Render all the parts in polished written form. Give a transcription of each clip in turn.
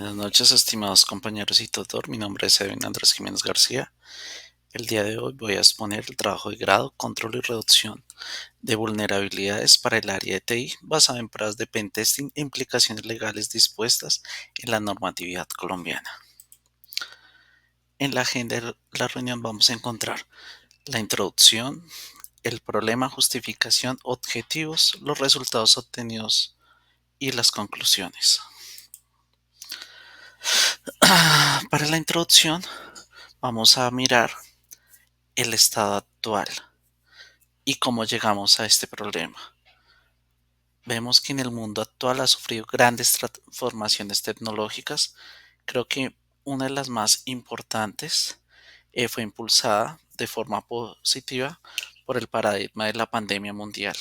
Buenas noches, estimados compañeros y tutor. Mi nombre es Edwin Andrés Jiménez García. El día de hoy voy a exponer el trabajo de grado, control y reducción de vulnerabilidades para el área de TI basado en pruebas de pentesting e implicaciones legales dispuestas en la normatividad colombiana. En la agenda de la reunión vamos a encontrar la introducción, el problema, justificación, objetivos, los resultados obtenidos y las conclusiones. Para la introducción vamos a mirar el estado actual y cómo llegamos a este problema. Vemos que en el mundo actual ha sufrido grandes transformaciones tecnológicas. Creo que una de las más importantes fue impulsada de forma positiva por el paradigma de la pandemia mundial,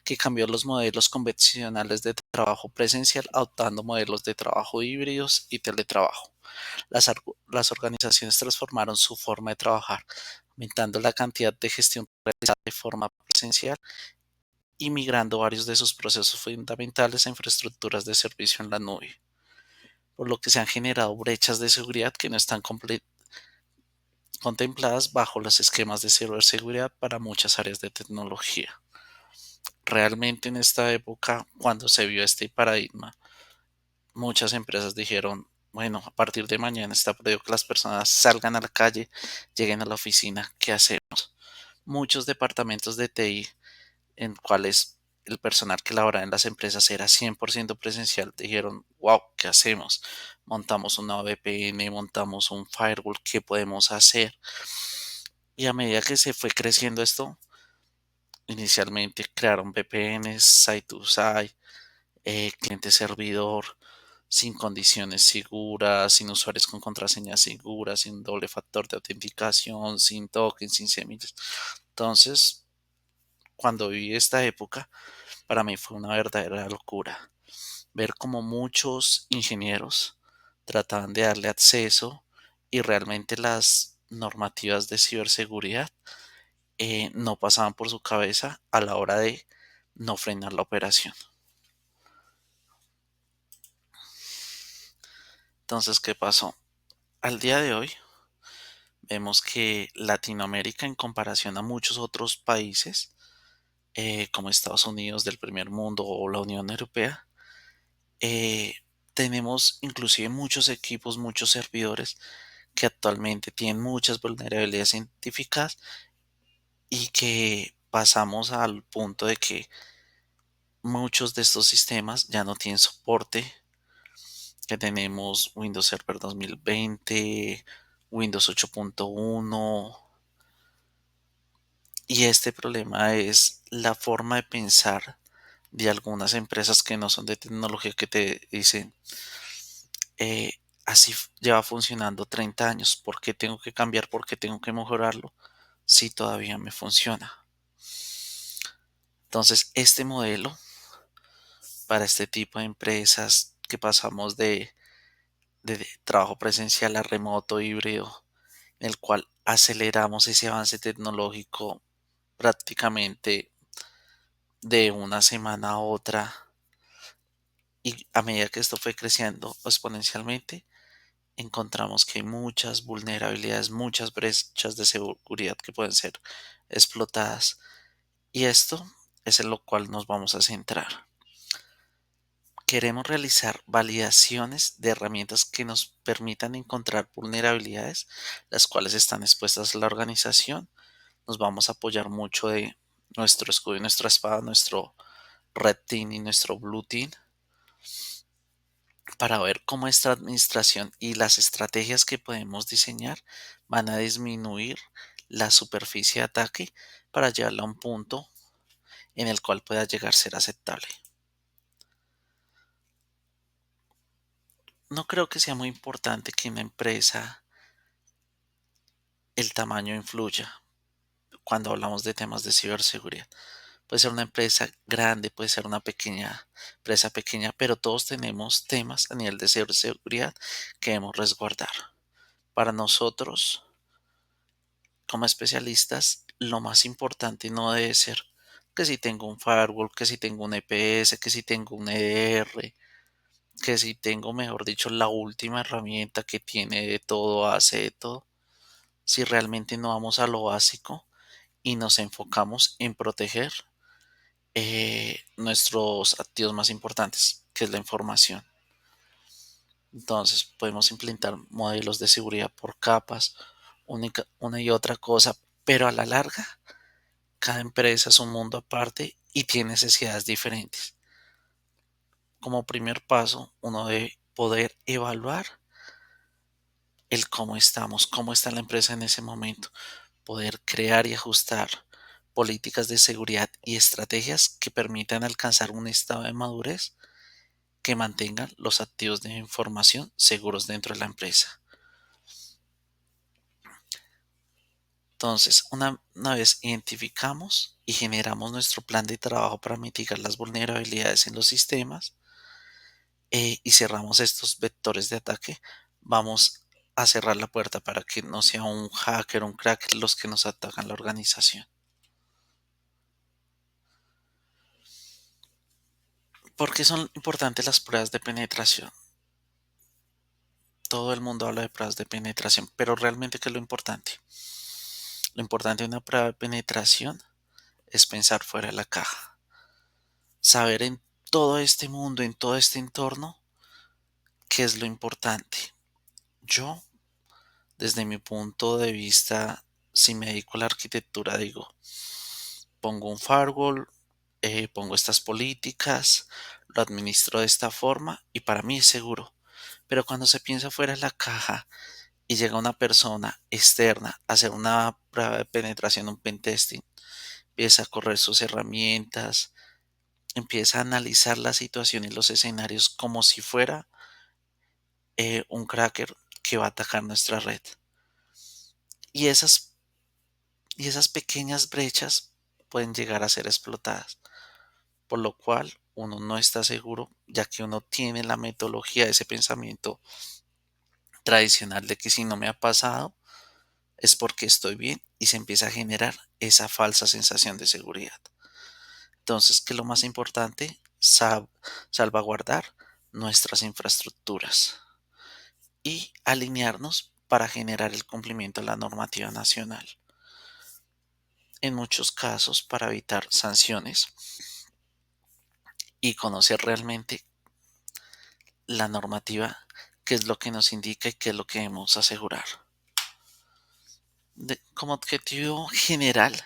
que cambió los modelos convencionales de trabajo presencial adoptando modelos de trabajo híbridos y teletrabajo. Las organizaciones transformaron su forma de trabajar, aumentando la cantidad de gestión realizada de forma presencial y migrando varios de sus procesos fundamentales a infraestructuras de servicio en la nube, por lo que se han generado brechas de seguridad que no están contempladas bajo los esquemas de ciberseguridad para muchas áreas de tecnología. Realmente en esta época, cuando se vio este paradigma, muchas empresas dijeron, bueno, a partir de mañana está prohibido que las personas salgan a la calle, lleguen a la oficina, ¿qué hacemos? Muchos departamentos de TI en cuales el personal que laboraba en las empresas era 100% presencial, dijeron, wow, ¿qué hacemos? Montamos una VPN, montamos un firewall, ¿qué podemos hacer? Y a medida que se fue creciendo esto, inicialmente crearon VPNs, site to site, cliente servidor, sin condiciones seguras, sin usuarios con contraseñas seguras, sin doble factor de autenticación, sin tokens, sin semillas. Entonces, cuando viví esta época, para mí fue una verdadera locura ver cómo muchos ingenieros trataban de darle acceso y realmente las normativas de ciberseguridad no pasaban por su cabeza a la hora de no frenar la operación. Entonces, ¿qué pasó? Al día de hoy vemos que Latinoamérica, en comparación a muchos otros países como Estados Unidos del primer mundo o la Unión Europea, eh, tenemos inclusive muchos equipos, muchos servidores que actualmente tienen muchas vulnerabilidades identificadas y que pasamos al punto de que muchos de estos sistemas ya no tienen soporte, que tenemos Windows Server 2020, Windows 8.1, y este problema es la forma de pensar de algunas empresas que no son de tecnología que te dicen, eh, así lleva funcionando 30 años, ¿por qué tengo que cambiar? ¿Por qué tengo que mejorarlo? Si todavía me funciona. Entonces, este modelo para este tipo de empresas que pasamos de trabajo presencial a remoto híbrido, en el cual aceleramos ese avance tecnológico prácticamente de una semana a otra, y a medida que esto fue creciendo exponencialmente, encontramos que hay muchas vulnerabilidades, muchas brechas de seguridad que pueden ser explotadas. Y esto es en lo cual nos vamos a centrar. Queremos realizar validaciones de herramientas que nos permitan encontrar vulnerabilidades, las cuales están expuestas a la organización. Nos vamos a apoyar mucho de nuestro escudo y nuestra espada, nuestro Red Team y nuestro Blue Team, para ver cómo esta administración y las estrategias que podemos diseñar van a disminuir la superficie de ataque para llevarla a un punto en el cual pueda llegar a ser aceptable. No creo que sea muy importante que una empresa el tamaño influya cuando hablamos de temas de ciberseguridad. Puede ser una empresa grande, puede ser una pequeña empresa pequeña, pero todos tenemos temas a nivel de ciberseguridad que debemos resguardar. Para nosotros, como especialistas, lo más importante no debe ser que si tengo un firewall, que si tengo un EPS, que si tengo un EDR. que si tengo, mejor dicho, la última herramienta que tiene de todo, hace de todo, si realmente no vamos a lo básico y nos enfocamos en proteger nuestros activos más importantes, que es la información. Entonces podemos implementar modelos de seguridad por capas, una y otra cosa, pero a la larga cada empresa es un mundo aparte y tiene necesidades diferentes. Como primer paso, uno debe poder evaluar el cómo estamos, cómo está la empresa en ese momento, poder crear y ajustar políticas de seguridad y estrategias que permitan alcanzar un estado de madurez que mantengan los activos de información seguros dentro de la empresa. Entonces, una vez identificamos y generamos nuestro plan de trabajo para mitigar las vulnerabilidades en los sistemas y cerramos estos vectores de ataque, vamos a cerrar la puerta para que no sea un hacker o un cracker los que nos atacan la organización. ¿Por qué son importantes las pruebas de penetración? Todo el mundo habla de pruebas de penetración, pero realmente ¿qué es lo importante? Lo importante de una prueba de penetración es pensar fuera de la caja. Saber en todo este mundo, en todo este entorno, qué es lo importante. Yo, desde mi punto de vista, si me dedico a la arquitectura, digo, pongo un firewall, pongo estas políticas, lo administro de esta forma y para mí es seguro. Pero cuando se piensa fuera de la caja y llega una persona externa a hacer una prueba de penetración, un pentesting, empieza a correr sus herramientas, empieza a analizar la situación y los escenarios como si fuera un cracker que va a atacar nuestra red. Y esas pequeñas brechas pueden llegar a ser explotadas, por lo cual uno no está seguro, ya que uno tiene la metodología de ese pensamiento tradicional de que si no me ha pasado es porque estoy bien y se empieza a generar esa falsa sensación de seguridad. Entonces, ¿qué es lo más importante? Salvaguardar nuestras infraestructuras y alinearnos para generar el cumplimiento de la normativa nacional. En muchos casos, para evitar sanciones y conocer realmente la normativa, qué es lo que nos indica y qué es lo que debemos asegurar. Como objetivo general,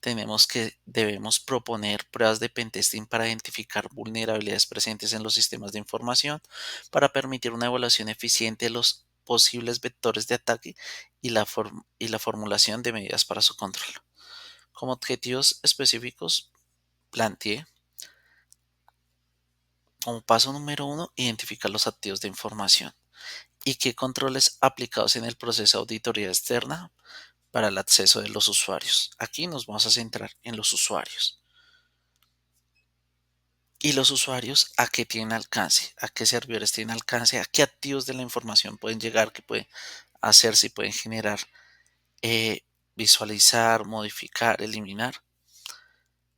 debemos proponer pruebas de pentesting para identificar vulnerabilidades presentes en los sistemas de información, para permitir una evaluación eficiente de los posibles vectores de ataque y la formulación de medidas para su control. Como objetivos específicos, planteé como paso número uno, identificar los activos de información y qué controles aplicados en el proceso de auditoría externa para el acceso de los usuarios. Aquí nos vamos a centrar en los usuarios. Y los usuarios a qué tienen alcance, a qué servidores tienen alcance, a qué activos de la información pueden llegar, qué pueden hacer, si pueden generar, visualizar, modificar, eliminar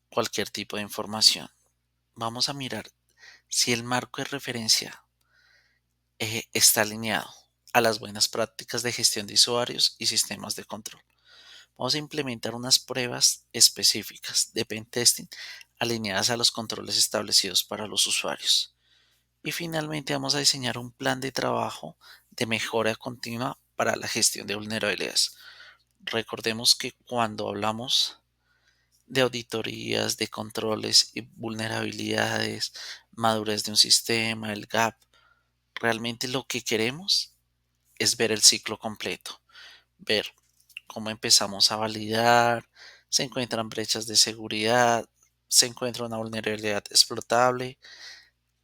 cualquier tipo de información. Vamos a mirar si el marco de referencia está alineado a las buenas prácticas de gestión de usuarios y sistemas de control. Vamos a implementar unas pruebas específicas de pentesting alineadas a los controles establecidos para los usuarios. Y finalmente vamos a diseñar un plan de trabajo de mejora continua para la gestión de vulnerabilidades. Recordemos que cuando hablamos de auditorías, de controles y vulnerabilidades, madurez de un sistema, el gap, realmente lo que queremos es ver el ciclo completo, ver cómo empezamos a validar, se encuentran brechas de seguridad, se encuentra una vulnerabilidad explotable,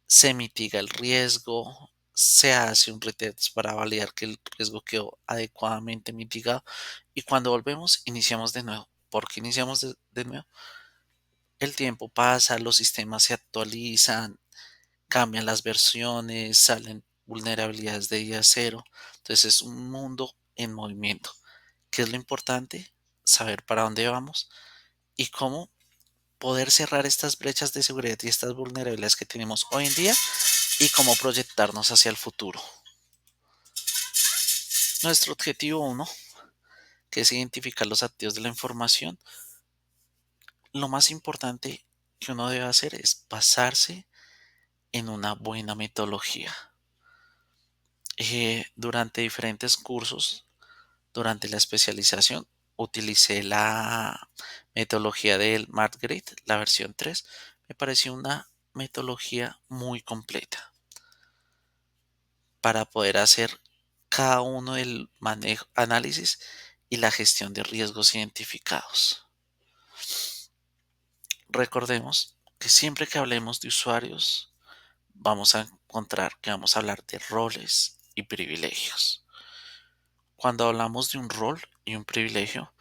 se mitiga el riesgo, se hace un retest para validar que el riesgo quedó adecuadamente mitigado y cuando volvemos iniciamos de nuevo. ¿Por qué iniciamos de nuevo? El tiempo pasa, los sistemas se actualizan, cambian las versiones, salen vulnerabilidades de día cero. Entonces es un mundo en movimiento. ¿Qué es lo importante? Saber para dónde vamos y cómo poder cerrar estas brechas de seguridad y estas vulnerabilidades que tenemos hoy en día y cómo proyectarnos hacia el futuro. Nuestro objetivo uno, que es identificar los activos de la información, lo más importante que uno debe hacer es basarse en una buena metodología. Durante diferentes cursos, durante la especialización, utilicé la metodología del MartGrid, la versión 3. Me pareció una metodología muy completa para poder hacer cada uno del manejo, análisis y la gestión de riesgos identificados. Recordemos que siempre que hablemos de usuarios, vamos a encontrar que vamos a hablar de roles y privilegios. Cuando hablamos de un rol y un privilegio,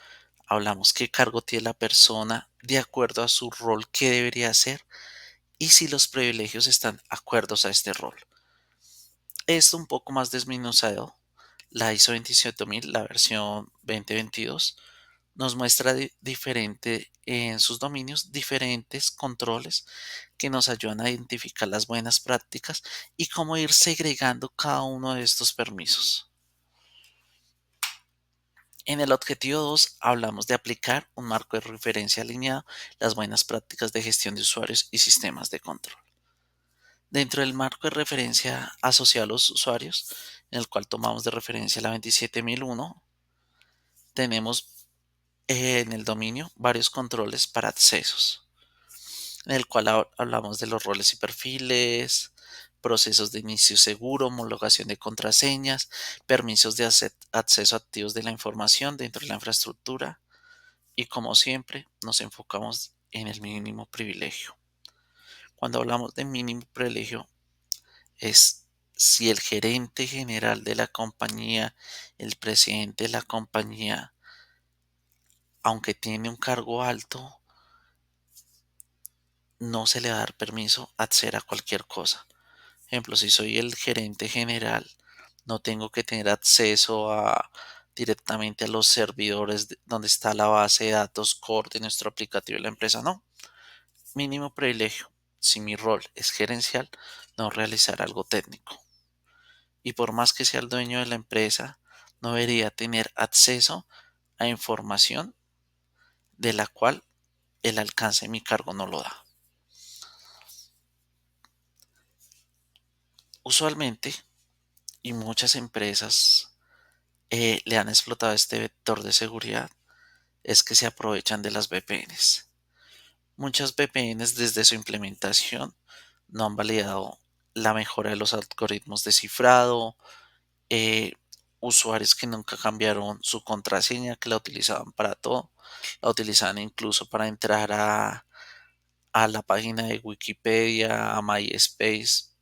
hablamos qué cargo tiene la persona de acuerdo a su rol, qué debería hacer y si los privilegios están acuerdos a este rol. Esto un poco más desmenuzado, la ISO 27000, la versión 2022, nos muestra diferente en sus dominios diferentes controles que nos ayudan a identificar las buenas prácticas y cómo ir segregando cada uno de estos permisos. En el objetivo 2 hablamos de aplicar un marco de referencia alineado, las buenas prácticas de gestión de usuarios y sistemas de control. Dentro del marco de referencia asociado a los usuarios, en el cual tomamos de referencia la 27001, tenemos en el dominio varios controles para accesos, en el cual hablamos de los roles y perfiles, procesos de inicio seguro, homologación de contraseñas, permisos de acceso activos de la información dentro de la infraestructura y como siempre nos enfocamos en el mínimo privilegio. Cuando hablamos de mínimo privilegio es si el gerente general de la compañía, el presidente de la compañía, aunque tiene un cargo alto, no se le va a dar permiso a acceder a cualquier cosa. Ejemplo, si soy el gerente general, no tengo que tener acceso directamente a los servidores donde está la base de datos core de nuestro aplicativo de la empresa. No, mínimo privilegio. Si mi rol es gerencial, no realizar algo técnico. Y por más que sea el dueño de la empresa, no debería tener acceso a información de la cual el alcance de mi cargo no lo da. Usualmente, y muchas empresas le han explotado este vector de seguridad, es que se aprovechan de las VPNs. Muchas VPNs desde su implementación no han validado la mejora de los algoritmos de cifrado, eh, usuarios que nunca cambiaron su contraseña, que la utilizaban para todo, la utilizaban incluso para entrar a la página de Wikipedia, a MySpace.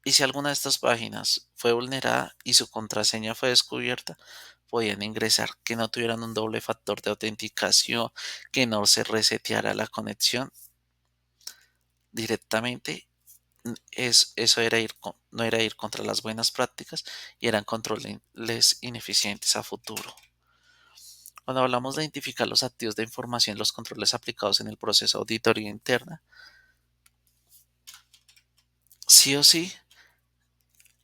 Y si alguna de estas páginas fue vulnerada y su contraseña fue descubierta, podían ingresar que no tuvieran un doble factor de autenticación, que no se reseteara la conexión directamente. Eso era no era ir contra las buenas prácticas y eran controles ineficientes a futuro. Cuando hablamos de identificar los activos de información, los controles aplicados en el proceso de auditoría interna, sí o sí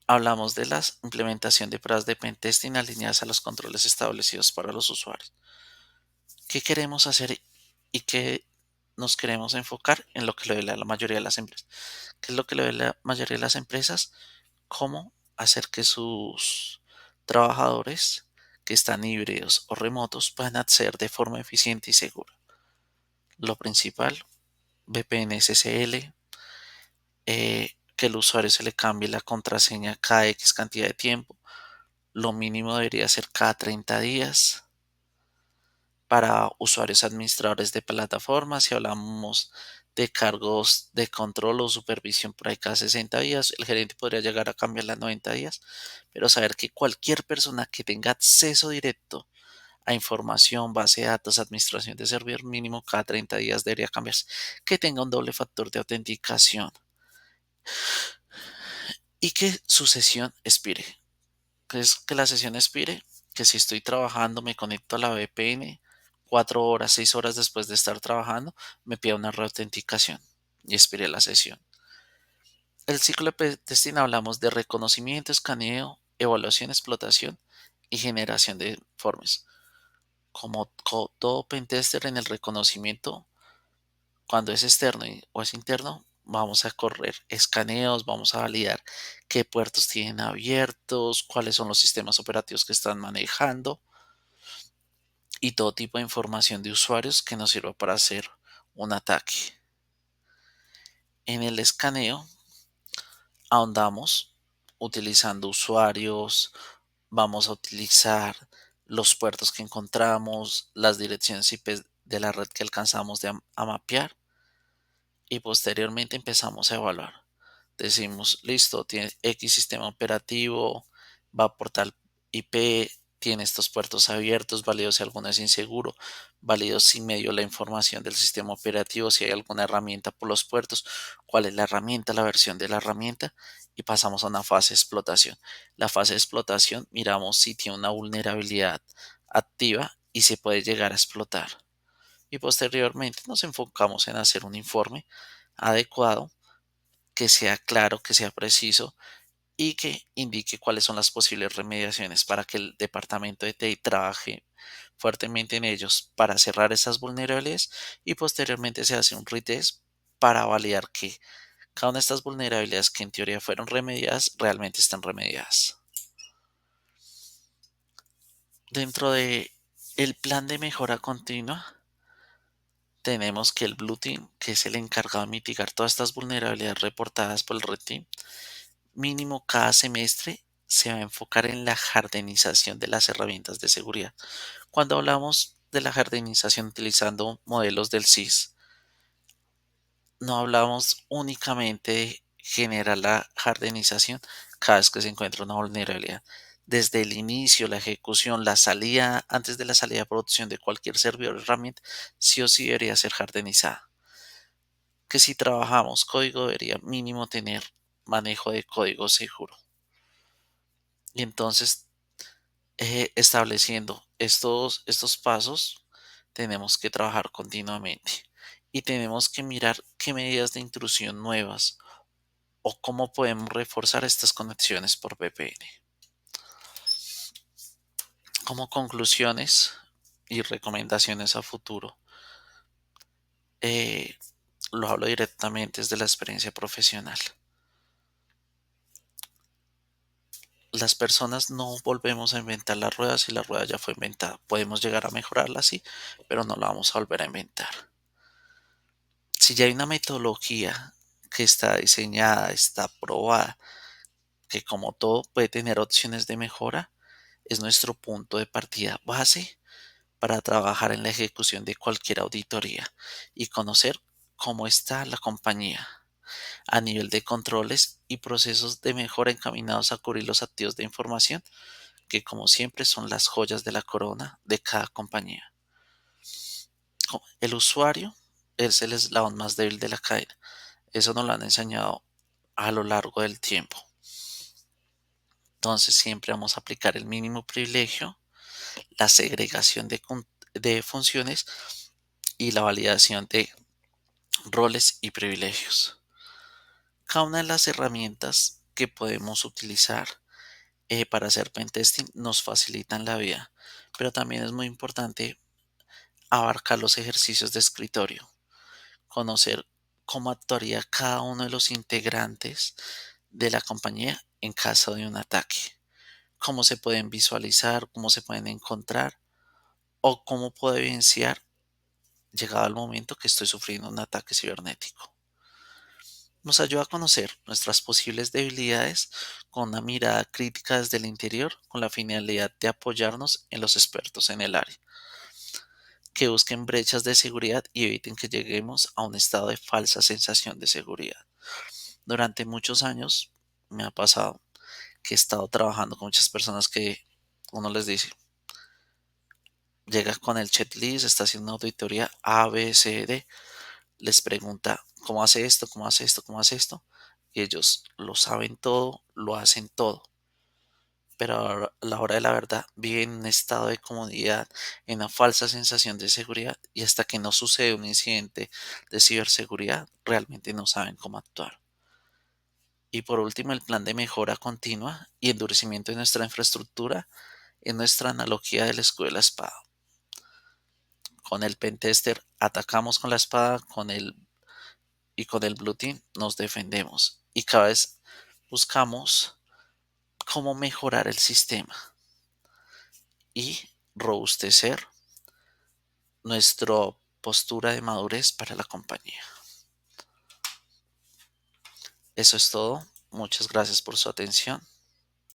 hablamos de la implementación de pruebas de pentesting alineadas a los controles establecidos para los usuarios. ¿Qué queremos hacer y qué nos queremos enfocar en lo que lo ve la mayoría de las empresas? ¿Qué es lo que lo ve la mayoría de las empresas? Cómo hacer que sus trabajadores que están híbridos o remotos puedan acceder de forma eficiente y segura. Lo principal, VPN SSL, que el usuario se le cambie la contraseña cada X cantidad de tiempo. Lo mínimo debería ser cada 30 días. Para usuarios administradores de plataformas, si hablamos de cargos de control o supervisión por ahí cada 60 días, el gerente podría llegar a cambiarla a 90 días, pero saber que cualquier persona que tenga acceso directo a información, base de datos, administración de servidor mínimo cada 30 días debería cambiarse, que tenga un doble factor de autenticación y que su sesión expire. ¿Qué es que la sesión expire? Que si estoy trabajando me conecto a la VPN, 4 horas, 6 horas después de estar trabajando, me pida una reautenticación y expire la sesión. El ciclo de testing hablamos de reconocimiento, escaneo, evaluación, explotación y generación de informes. Como todo pentester en el reconocimiento, cuando es externo o es interno, vamos a correr escaneos, vamos a validar qué puertos tienen abiertos, cuáles son los sistemas operativos que están manejando y todo tipo de información de usuarios que nos sirva para hacer un ataque. En el escaneo ahondamos utilizando usuarios, vamos a utilizar los puertos que encontramos, las direcciones IP de la red que alcanzamos a mapear y posteriormente empezamos a evaluar. Decimos, listo, tiene X sistema operativo, va por tal IP, tiene estos puertos abiertos, válido si alguno es inseguro, válido si me dio la información del sistema operativo, si hay alguna herramienta por los puertos, cuál es la herramienta, la versión de la herramienta y pasamos a una fase de explotación. La fase de explotación miramos si tiene una vulnerabilidad activa y se puede llegar a explotar. Y posteriormente nos enfocamos en hacer un informe adecuado que sea claro, que sea preciso y que indique cuáles son las posibles remediaciones para que el departamento de TI trabaje fuertemente en ellos para cerrar esas vulnerabilidades y posteriormente se hace un retest para validar que cada una de estas vulnerabilidades que en teoría fueron remediadas realmente están remediadas. Dentro de el plan de mejora continua tenemos que el Blue Team, que es el encargado de mitigar todas estas vulnerabilidades reportadas por el Red Team, mínimo cada semestre se va a enfocar en la jardinización de las herramientas de seguridad. Cuando hablamos de la jardinización utilizando modelos del SIS, no hablamos únicamente de generar la jardinización cada vez que se encuentra una vulnerabilidad. Desde el inicio, la ejecución, la salida, antes de la salida a producción de cualquier servidor o herramienta, sí o sí debería ser jardinizada. Que si trabajamos código debería mínimo tener manejo de código seguro. Y entonces estableciendo estos pasos, tenemos que trabajar continuamente y tenemos que mirar qué medidas de intrusión nuevas o cómo podemos reforzar estas conexiones por VPN. Como conclusiones y recomendaciones a futuro, eh, lo hablo directamente desde la experiencia profesional. Las personas no volvemos a inventar la rueda si la rueda ya fue inventada. Podemos llegar a mejorarla, sí, pero no la vamos a volver a inventar. Si ya hay una metodología que está diseñada, está probada, que como todo puede tener opciones de mejora, es nuestro punto de partida base para trabajar en la ejecución de cualquier auditoría y conocer cómo está la compañía a nivel de controles y procesos de mejora encaminados a cubrir los activos de información que como siempre son las joyas de la corona de cada compañía. El usuario es el eslabón más débil de la cadena. Eso nos lo han enseñado a lo largo del tiempo. Entonces siempre vamos a aplicar el mínimo privilegio, la segregación de funciones y la validación de roles y privilegios. Cada una de las herramientas que podemos utilizar para hacer pentesting nos facilitan la vida, pero también es muy importante abarcar los ejercicios de escritorio, conocer cómo actuaría cada uno de los integrantes de la compañía en caso de un ataque, cómo se pueden visualizar, cómo se pueden encontrar o cómo puedo evidenciar llegado el momento que estoy sufriendo un ataque cibernético. Nos ayuda a conocer nuestras posibles debilidades con una mirada crítica desde el interior con la finalidad de apoyarnos en los expertos en el área, que busquen brechas de seguridad y eviten que lleguemos a un estado de falsa sensación de seguridad. Durante muchos años me ha pasado que he estado trabajando con muchas personas que uno les dice, llega con el checklist, está haciendo una auditoría A, B, C, D, les pregunta cómo hace esto, cómo hace esto, cómo hace esto, y ellos lo saben todo, lo hacen todo, pero a la hora de la verdad viven en un estado de comodidad, en una falsa sensación de seguridad, y hasta que no sucede un incidente de ciberseguridad, realmente no saben cómo actuar. Y por último, el plan de mejora continua y endurecimiento de nuestra infraestructura en nuestra analogía de la escuela espada. Con el pentester atacamos con la espada, con el blue team nos defendemos. Y cada vez buscamos cómo mejorar el sistema y robustecer nuestra postura de madurez para la compañía. Eso es todo. Muchas gracias por su atención.